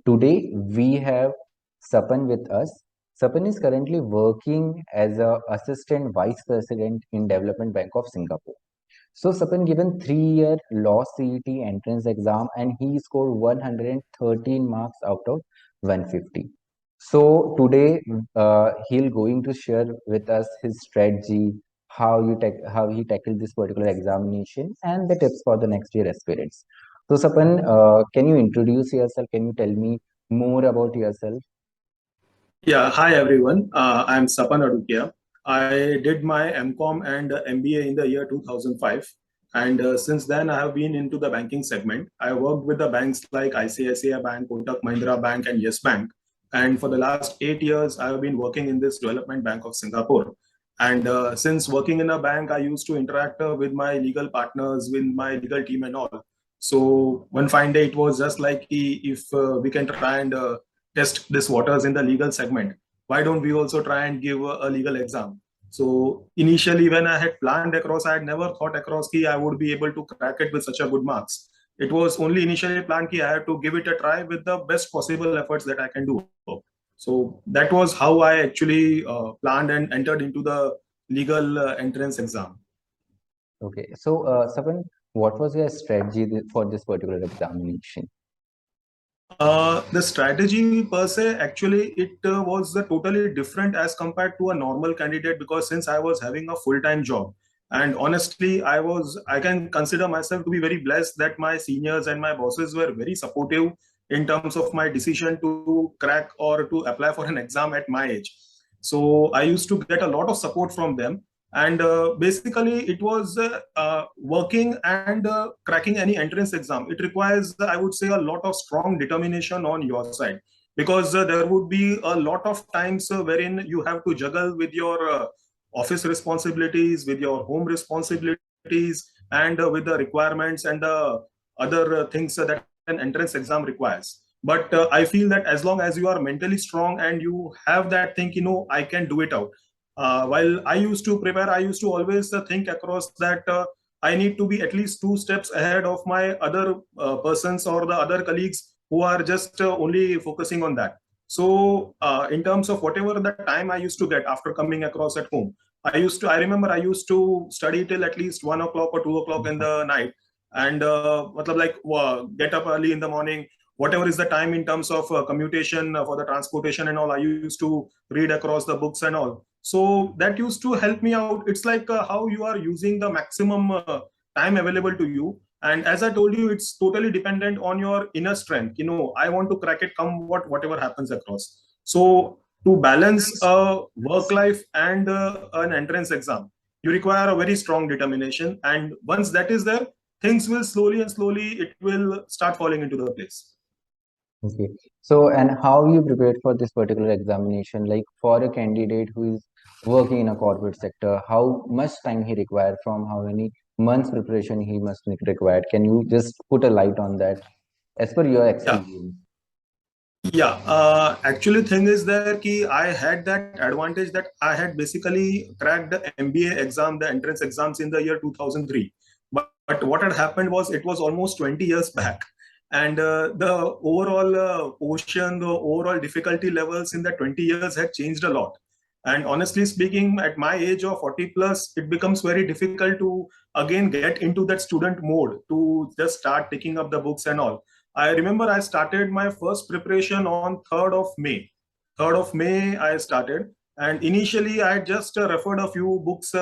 today we have Sapan with us. Sapan is currently working as a assistant vice president in Development Bank of Singapore. So Sapan given 3-year law CET entrance exam and he scored 113 marks out of 150. So today he'll going to share with us his strategy, how he tackled this particular examination and the tips for the next year aspirants. So Sapan, can you introduce yourself? Can you tell me more about yourself? Yeah, hi everyone. I'm Sapan Adukia. I did my MCOM and MBA in the year 2005. And since then, I have been into the banking segment. I worked with the banks like ICICI Bank, Kotak Mahindra Bank, and Yes Bank. And for the last 8 years, I have been working in this Development Bank of Singapore. And since working in a bank, I used to interact with my legal partners, with my legal team, and all. So one fine day, it was just like if we can try and test this waters in the legal segment, why don't we also try and give a legal exam? So initially when I had planned across, I had never thought across ki I would be able to crack it with such a good marks. It was only initially planned ki I had to give it a try with the best possible efforts that I can do. So that was how I actually planned and entered into the legal entrance exam. Okay, so Sapan, what was your strategy for this particular examination? The strategy per se, actually, it was totally different as compared to a normal candidate because since I was having a full-time job, and honestly, I can consider myself to be very blessed that my seniors and my bosses were very supportive in terms of my decision to crack or to apply for an exam at my age. So I used to get a lot of support from them, and basically it was working and cracking any entrance exam. It requires, I would say, a lot of strong determination on your side, because there would be a lot of times wherein you have to juggle with your office responsibilities, with your home responsibilities, and with the requirements and the other things that an entrance exam requires. But I feel that as long as you are mentally strong and you have that thing, I can do it out. While I used to prepare, I used to always think across that I need to be at least 2 steps ahead of my other persons or the other colleagues who are just only focusing on that. So, in terms of whatever the time I used to get after coming across at home, I remember I used to study till at least 1 o'clock or 2 o'clock in the night, and get up early in the morning. Whatever is the time in terms of commutation for the transportation and all, I used to read across the books and all. So that used to help me out. It's like how you are using the maximum time available to you. And as I told you, it's totally dependent on your inner strength. I want to crack it, come whatever happens across. So to balance work life and an entrance exam, you require a very strong determination. And once that is there, things will slowly and slowly, it will start falling into the place. Okay. So, and how you prepared for this particular examination? Like for a candidate who is working in a corporate sector, how much time he required from how many months preparation he must required? Can you just put a light on that as per your Yeah. experience? Yeah, actually, thing is there ki I had that advantage that I had basically cracked the MBA exam, the entrance exams in the year 2003. But what had happened was it was almost 20 years back, and the overall portion, the overall difficulty levels in the 20 years had changed a lot. And honestly speaking, at my age of 40 plus, it becomes very difficult to again get into that student mode to just start picking up the books and all. I remember I started my first preparation on 3rd of May. 3rd of May, I started. And initially, I had just referred a few books,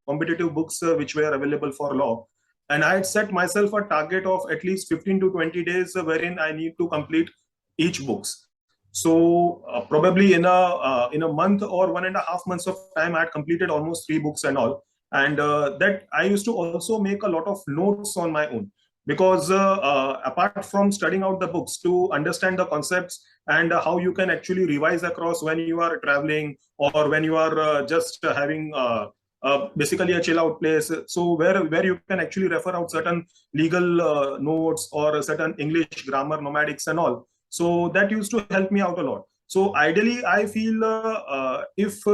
competitive books, which were available for law. And I had set myself a target of at least 15 to 20 days wherein I need to complete each books. So probably in a month or 1.5 months of time, I had completed almost 3 books and all. And that I used to also make a lot of notes on my own, because apart from studying out the books to understand the concepts and how you can actually revise across when you are traveling or when you are just having basically a chill out place, so where you can actually refer out certain legal notes or certain English grammar nomadics and all. So that used to help me out a lot. So ideally I feel if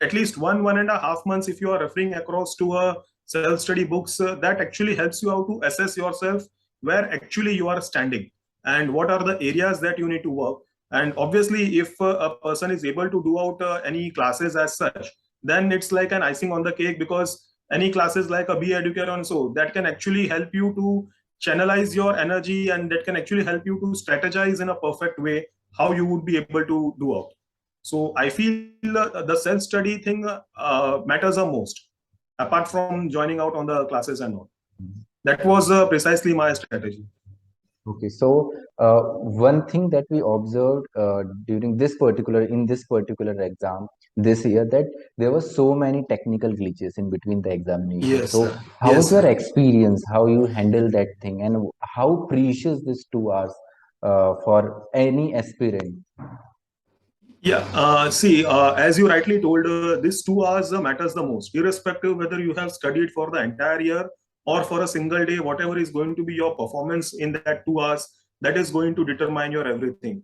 at least 1.5 months, if you are referring across to a self-study books, that actually helps you out to assess yourself where actually you are standing. and what are the areas that you need to work. And obviously, if a person is able to do out any classes as such, then it's like an icing on the cake, because any classes like a EduCARE and so that can actually help you to channelize your energy, and that can actually help you to strategize in a perfect way how you would be able to do out. So I feel the self-study thing matters the most, apart from joining out on the classes and all. That was precisely my strategy. Okay, so one thing that we observed during in this particular exam this year, that there were so many technical glitches in between the examination. Yes, So sir. how was Yes, your sir. experience? How you handle that thing, and how precious this 2 hours for any aspirant? Yeah, see, as you rightly told, this 2 hours matters the most, irrespective whether you have studied for the entire year or for a single day. Whatever is going to be your performance in that 2 hours, that is going to determine your everything.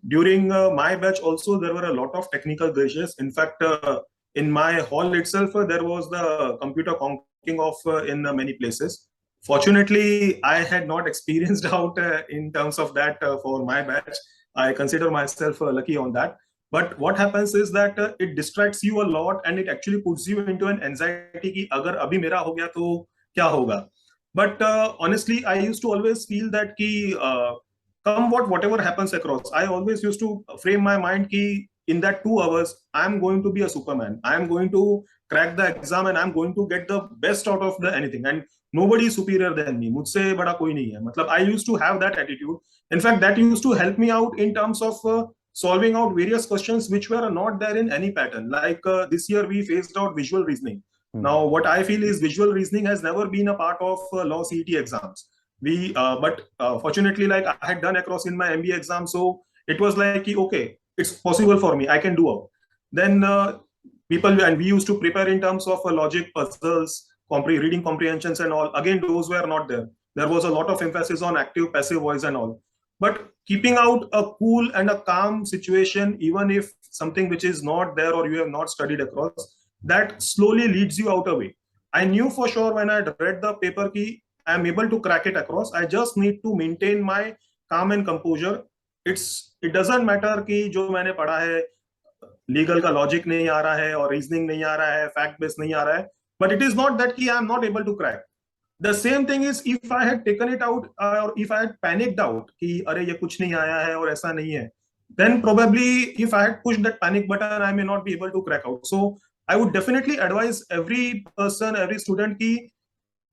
During my batch, also, there were a lot of technical glitches. In fact, in my hall itself, there was the computer conking off in many places. Fortunately, I had not experienced out in terms of that for my batch. I consider myself lucky on that. But what happens is that it distracts you a lot, and it actually puts you into an anxiety कि अगर अभी मेरा हो गया तो क्या होगा. But honestly, I used to always feel that कि come whatever happens across, I always used to frame my mind कि in that 2 hours I'm going to be a superman. I'm going to crack the exam, and I'm going to get the best out of the anything, and nobody is superior than me. मुझसे बड़ा कोई नहीं है. मतलब I used to have that attitude. In fact, that used to help me out in terms of solving out various questions which were not there in any pattern. Like this year, we faced out visual reasoning. Now, what I feel is visual reasoning has never been a part of law CET exams. But fortunately, like I had done across in my MBA exam, so it was like, okay, it's possible for me. I can do it. Then people, and we used to prepare in terms of logic puzzles, reading comprehensions, and all. Again, those were not there. There was a lot of emphasis on active, passive voice and all. But keeping out a cool and a calm situation, even if something which is not there or you have not studied across, that slowly leads you out a way. I knew for sure when I read the paper key, I'm able to crack it across. I just need to maintain my calm and composure. It doesn't matter कि जो मैंने पढ़ा है legal का logic नहीं आ रहा है और रीजनिंग नहीं आ रहा है, फैक्ट बेस नहीं आ रहा है, but it is not that कि I am not able to crack. The same thing is if I had taken it out or if I had panicked out कि अरे ये कुछ नहीं आया है और ऐसा नहीं है, then probably if I had pushed that panic button, I may not be able to crack out. So I would definitely advise every person, every student कि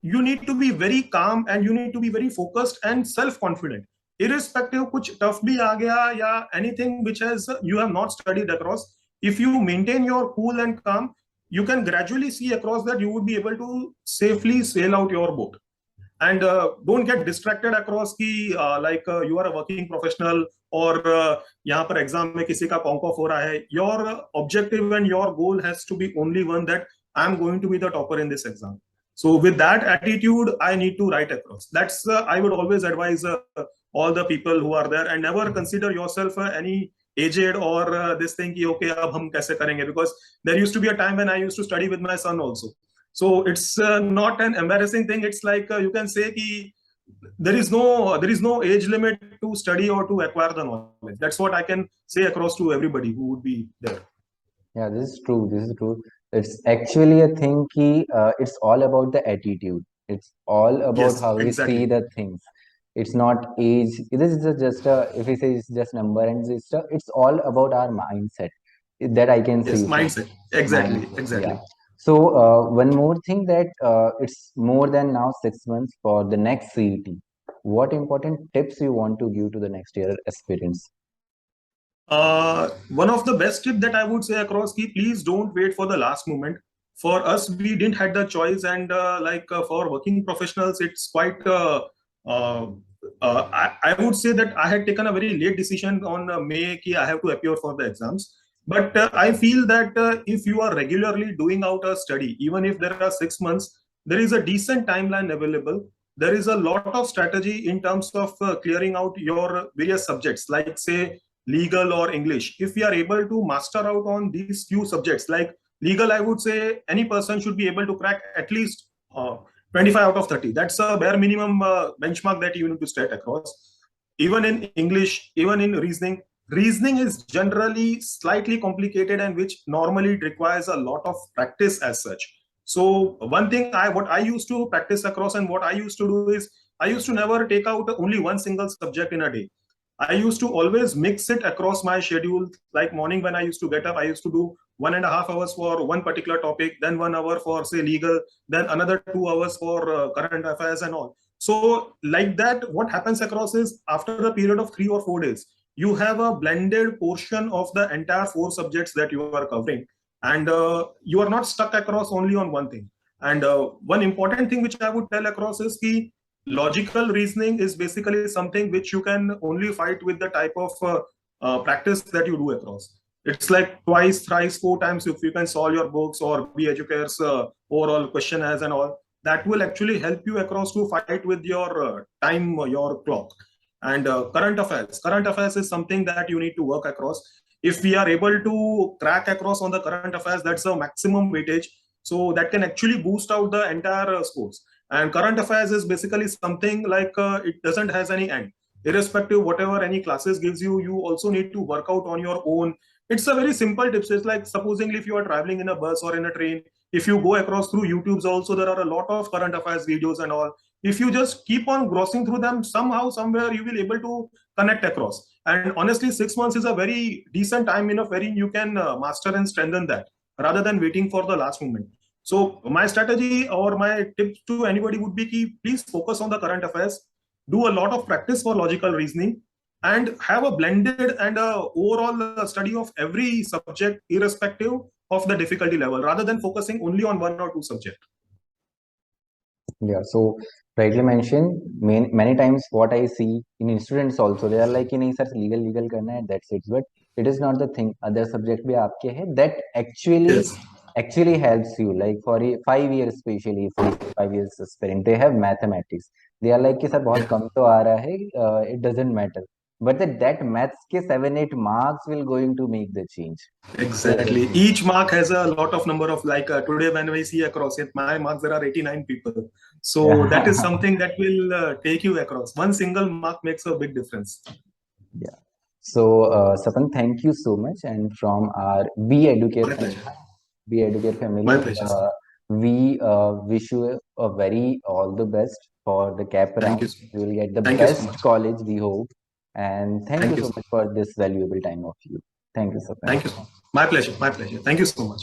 you need to be very calm and you need to be very focused and self confident, irrespective कुछ tough भी आ गया या anything which has you have not studied across. If you maintain your cool and calm, you can gradually see across that you would be able to safely sail out your boat. And don't get distracted across कि like you are a working professional और यहाँ पर exam में किसी का conc of हो रहा है. Your objective and your goal has to be only one, that I am going to be the topper in this exam. So with that attitude, I need to write across. That's I would always advise all the people who are there, and never consider yourself any aged or this thing कि okay अब हम कैसे करेंगे, because there used to be a time when I used to study with my son also. So it's not an embarrassing thing. It's like you can say कि there is no age limit to study or to acquire the knowledge. That's what I can say across to everybody who would be there. Yeah, this is true. This is true. It's actually a thing it's all about the attitude. It's all about Yes, how we see exactly. the things. It's not age. This is just a, if we say it's just number, and it's all about our mindset. That I can Yes, see from mindset. Exactly, mindset. Yeah. exactly. So one more thing, that it's more than now 6 months for the next CET. What important tips you want to give to the next year aspirants? One of the best tip that I would say across key, please don't wait for the last moment. For us, we didn't had the choice, and for working professionals, it's quite. Uh, I would say that I had taken a very late decision on May ki I have to appear for the exams. But I feel that if you are regularly doing out a study, even if there are 6 months, there is a decent timeline available. There is a lot of strategy in terms of clearing out your various subjects, like say legal or English. If we are able to master out on these few subjects, like legal, I would say any person should be able to crack at least 25 out of 30. That's a bare minimum benchmark that you need to state across. even in English, even in reasoning. Reasoning is generally slightly complicated and which normally it requires a lot of practice as such. So one thing what I used to practice across and what I used to do is I used to never take out only one single subject in a day. I used to always mix it across my schedule. Like morning when I used to get up, I used to do 1.5 hours for one particular topic, then 1 hour for say legal, then another 2 hours for current affairs and all. So like that, what happens across is after a period of 3 or 4 days, you have a blended portion of the entire 4 subjects that you are covering, and you are not stuck across only on one thing. And one important thing which I would tell across is ki logical reasoning is basically something which you can only fight with the type of practice that you do across. It's like twice, thrice, 4 times if you can solve your books or be EduCARE's overall questionnaires and all, that will actually help you across to fight with your time, your clock. And current affairs is something that you need to work across. If we are able to crack across on the current affairs, that's a maximum weightage, so that can actually boost out the entire scores. And current affairs is basically something like it doesn't has any end. Irrespective whatever any classes gives you, you also need to work out on your own. It's a very simple tips. It's like supposing if you are traveling in a bus or in a train, if you go across through YouTube's also, there are a lot of current affairs videos and all. If you just keep on grossing through them, somehow somewhere you will able to connect across. And honestly, 6 months is a very decent time enough wherein you can master and strengthen that rather than waiting for the last moment. So my strategy or my tips to anybody would be key, please focus on the current affairs, do a lot of practice for logical reasoning, and have a blended and a overall study of every subject irrespective of the difficulty level rather than focusing only on 1 or 2 subjects. Yeah, so rightly mentioned, many times what I see in students also, they are like, in sir, legal करना है, that's it. But it is not the thing. Other subject भी आपके हैं, that Yes, actually helps you. Like for 5 years, especially if 5 years aspirant, they have mathematics. They are like कि sir बहुत yeah, कम तो आ रहा है, it doesn't matter. But that maths के 7-8 marks will going to make the change. exactly. Each mark has a lot of number of like today when we see across it, my marks there are 89 people. So that is something that will take you across. One single mark makes a big difference. Yeah. So, Sapan, thank you so much. And from our My pleasure. Be Educare My family, pleasure. we wish you a very all the best for the cap Thank round. you. You will get the Thank you so best much. college, we hope. And thank you Thank you so so much much. for this valuable time of you. Thank you, Sapan. Thank you so much. My pleasure. My pleasure. Thank you so much.